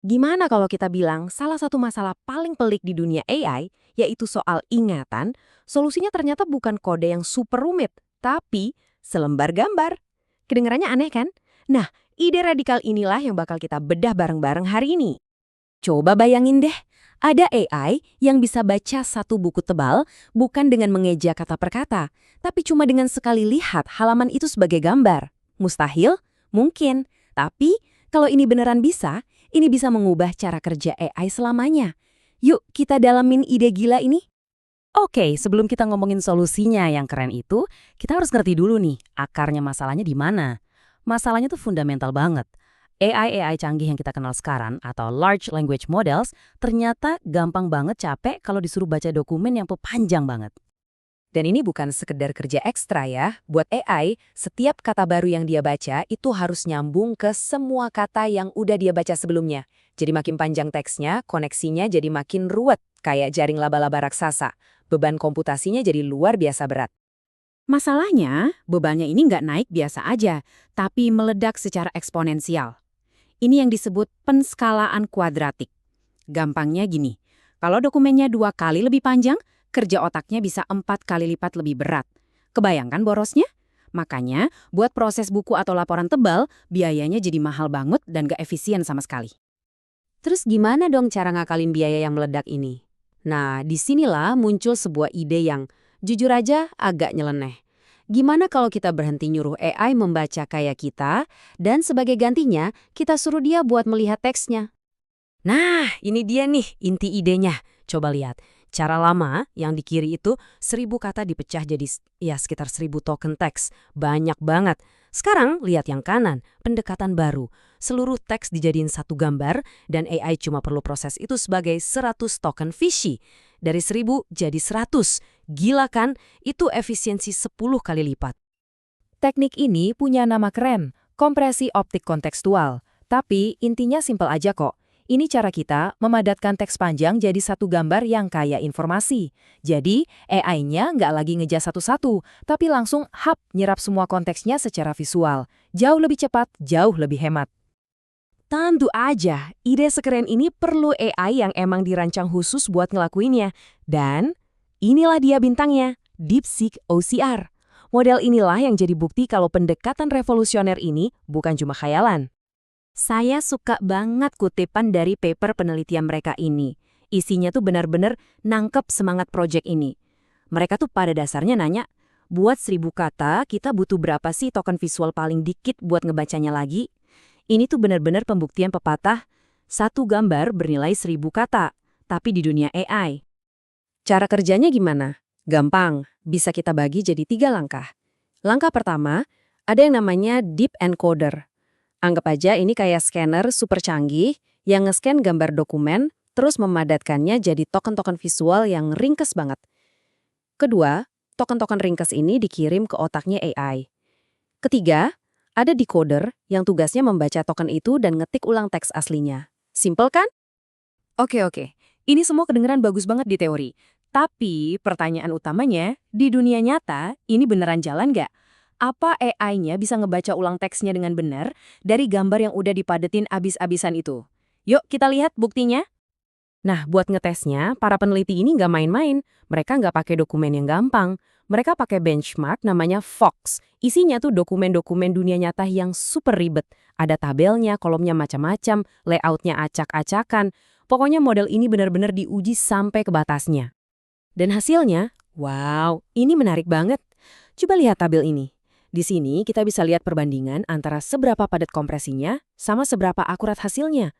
Gimana kalau kita bilang salah satu masalah paling pelik di dunia AI, yaitu soal ingatan, solusinya ternyata bukan kode yang super rumit, tapi selembar gambar. Kedengarannya aneh kan? Nah, ide radikal inilah yang bakal kita bedah bareng-bareng hari ini. Coba bayangin deh, ada AI yang bisa baca satu buku tebal bukan dengan mengeja kata per kata, tapi cuma dengan sekali lihat halaman itu sebagai gambar. Mustahil? Mungkin. Tapi, kalau ini beneran bisa, ini bisa mengubah cara kerja AI selamanya. Yuk, kita dalamin ide gila ini. Oke, sebelum kita ngomongin solusinya yang keren itu, kita harus ngerti dulu nih, akarnya masalahnya di mana. Masalahnya tuh fundamental banget. AI canggih yang kita kenal sekarang atau Large Language Models ternyata gampang banget capek kalau disuruh baca dokumen yang panjang banget. Dan ini bukan sekedar kerja ekstra ya. Buat AI, setiap kata baru yang dia baca itu harus nyambung ke semua kata yang udah dia baca sebelumnya. Jadi makin panjang teksnya, koneksinya jadi makin ruwet, kayak jaring laba-laba raksasa. Beban komputasinya jadi luar biasa berat. Masalahnya, bebannya ini nggak naik biasa aja, tapi meledak secara eksponensial. Ini yang disebut penskalaan kuadratik. Gampangnya gini, kalau dokumennya 2 kali lebih panjang, kerja otaknya bisa 4 kali lipat lebih berat. Kebayangkan borosnya? Makanya, buat proses buku atau laporan tebal, biayanya jadi mahal banget dan gak efisien sama sekali. Terus gimana dong cara ngakalin biaya yang meledak ini? Nah, disinilah muncul sebuah ide yang jujur aja agak nyeleneh. Gimana kalau kita berhenti nyuruh AI membaca kayak kita, dan sebagai gantinya, kita suruh dia buat melihat teksnya? Nah, ini dia nih inti idenya. Coba lihat. Cara lama yang di kiri itu 1.000 kata dipecah jadi sekitar 1.000 token teks. Banyak banget. Sekarang lihat yang kanan, pendekatan baru. Seluruh teks dijadiin satu gambar dan AI cuma perlu proses itu sebagai 100 token fishy. Dari 1.000 jadi 100. Gila kan? Itu efisiensi 10 kali lipat. Teknik ini punya nama keren, kompresi optik kontekstual. Tapi intinya simpel aja kok. Ini cara kita memadatkan teks panjang jadi satu gambar yang kaya informasi. Jadi, AI-nya nggak lagi ngejas satu-satu, tapi langsung nyerap semua konteksnya secara visual. Jauh lebih cepat, jauh lebih hemat. Tentu aja, ide sekeren ini perlu AI yang emang dirancang khusus buat ngelakuinnya. Dan inilah dia bintangnya, DeepSeek OCR. Model inilah yang jadi bukti kalau pendekatan revolusioner ini bukan cuma khayalan. Saya suka banget kutipan dari paper penelitian mereka ini. Isinya tuh benar-benar nangkep semangat proyek ini. Mereka tuh pada dasarnya nanya, buat 1.000 kata kita butuh berapa sih token visual paling dikit buat ngebacanya lagi? Ini tuh benar-benar pembuktian pepatah, satu gambar bernilai 1.000 kata, tapi di dunia AI. Cara kerjanya gimana? Gampang, bisa kita bagi jadi 3 langkah. Langkah pertama, ada yang namanya Deep Encoder. Anggap aja ini kayak scanner super canggih yang nge-scan gambar dokumen, terus memadatkannya jadi token-token visual yang ringkes banget. Kedua, token-token ringkes ini dikirim ke otaknya AI. Ketiga, ada decoder yang tugasnya membaca token itu dan ngetik ulang teks aslinya. Simpel kan? Oke. Ini semua kedengeran bagus banget di teori. Tapi pertanyaan utamanya, di dunia nyata, ini beneran jalan nggak? Apa AI-nya bisa ngebaca ulang teksnya dengan benar dari gambar yang udah dipadetin abis-abisan itu? Yuk kita lihat buktinya. Nah, buat ngetesnya, para peneliti ini nggak main-main. Mereka nggak pakai dokumen yang gampang. Mereka pakai benchmark namanya Fox. Isinya tuh dokumen-dokumen dunia nyata yang super ribet. Ada tabelnya, kolomnya macam-macam, layoutnya acak-acakan. Pokoknya model ini benar-benar diuji sampai ke batasnya. Dan hasilnya, wow, ini menarik banget. Coba lihat tabel ini. Di sini kita bisa lihat perbandingan antara seberapa padat kompresinya sama seberapa akurat hasilnya.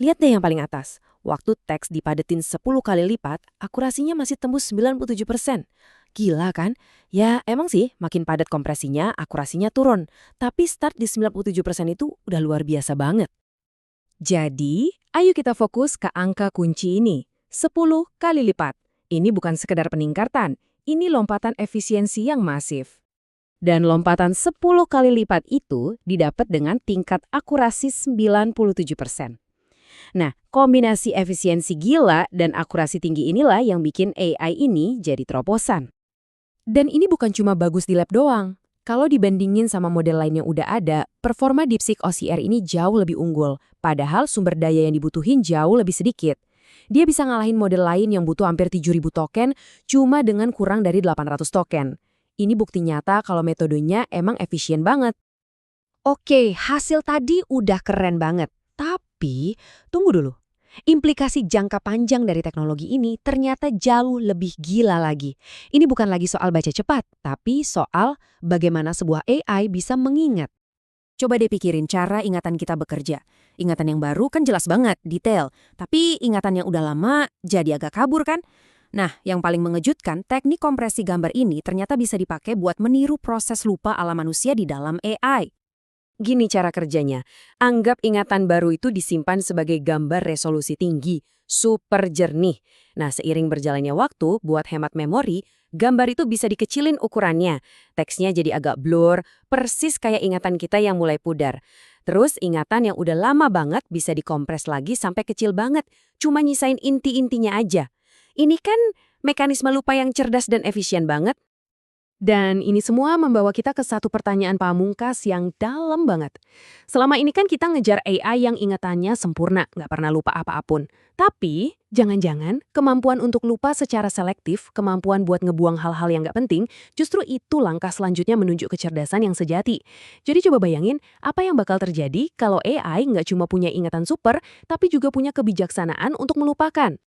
Lihat deh yang paling atas. Waktu teks dipadetin 10 kali lipat, akurasinya masih tembus 97%. Gila kan? Ya emang sih makin padat kompresinya, akurasinya turun. Tapi start di 97% itu udah luar biasa banget. Jadi, ayo kita fokus ke angka kunci ini. 10 kali lipat. Ini bukan sekedar peningkatan, ini lompatan efisiensi yang masif. Dan lompatan 10 kali lipat itu didapat dengan tingkat akurasi 97%. Nah, kombinasi efisiensi gila dan akurasi tinggi inilah yang bikin AI ini jadi terobosan. Dan ini bukan cuma bagus di lab doang. Kalau dibandingin sama model lain yang udah ada, performa DeepSeek OCR ini jauh lebih unggul, padahal sumber daya yang dibutuhin jauh lebih sedikit. Dia bisa ngalahin model lain yang butuh hampir 7.000 token cuma dengan kurang dari 800 token. Ini bukti nyata kalau metodenya emang efisien banget. Oke, hasil tadi udah keren banget. Tapi, tunggu dulu. Implikasi jangka panjang dari teknologi ini ternyata jauh lebih gila lagi. Ini bukan lagi soal baca cepat, tapi soal bagaimana sebuah AI bisa mengingat. Coba deh pikirin cara ingatan kita bekerja. Ingatan yang baru kan jelas banget, detail. Tapi ingatan yang udah lama jadi agak kabur kan? Nah, yang paling mengejutkan, teknik kompresi gambar ini ternyata bisa dipakai buat meniru proses lupa ala manusia di dalam AI. Gini cara kerjanya, anggap ingatan baru itu disimpan sebagai gambar resolusi tinggi, super jernih. Nah, seiring berjalannya waktu, buat hemat memori, gambar itu bisa dikecilin ukurannya. Teksnya jadi agak blur, persis kayak ingatan kita yang mulai pudar. Terus ingatan yang udah lama banget bisa dikompres lagi sampai kecil banget, cuma nyisain inti-intinya aja. Ini kan mekanisme lupa yang cerdas dan efisien banget. Dan ini semua membawa kita ke satu pertanyaan pamungkas yang dalam banget. Selama ini kan kita ngejar AI yang ingatannya sempurna, nggak pernah lupa apa-apun. Tapi, jangan-jangan kemampuan untuk lupa secara selektif, kemampuan buat ngebuang hal-hal yang nggak penting, justru itu langkah selanjutnya menuju kecerdasan yang sejati. Jadi coba bayangin, apa yang bakal terjadi kalau AI nggak cuma punya ingatan super, tapi juga punya kebijaksanaan untuk melupakan.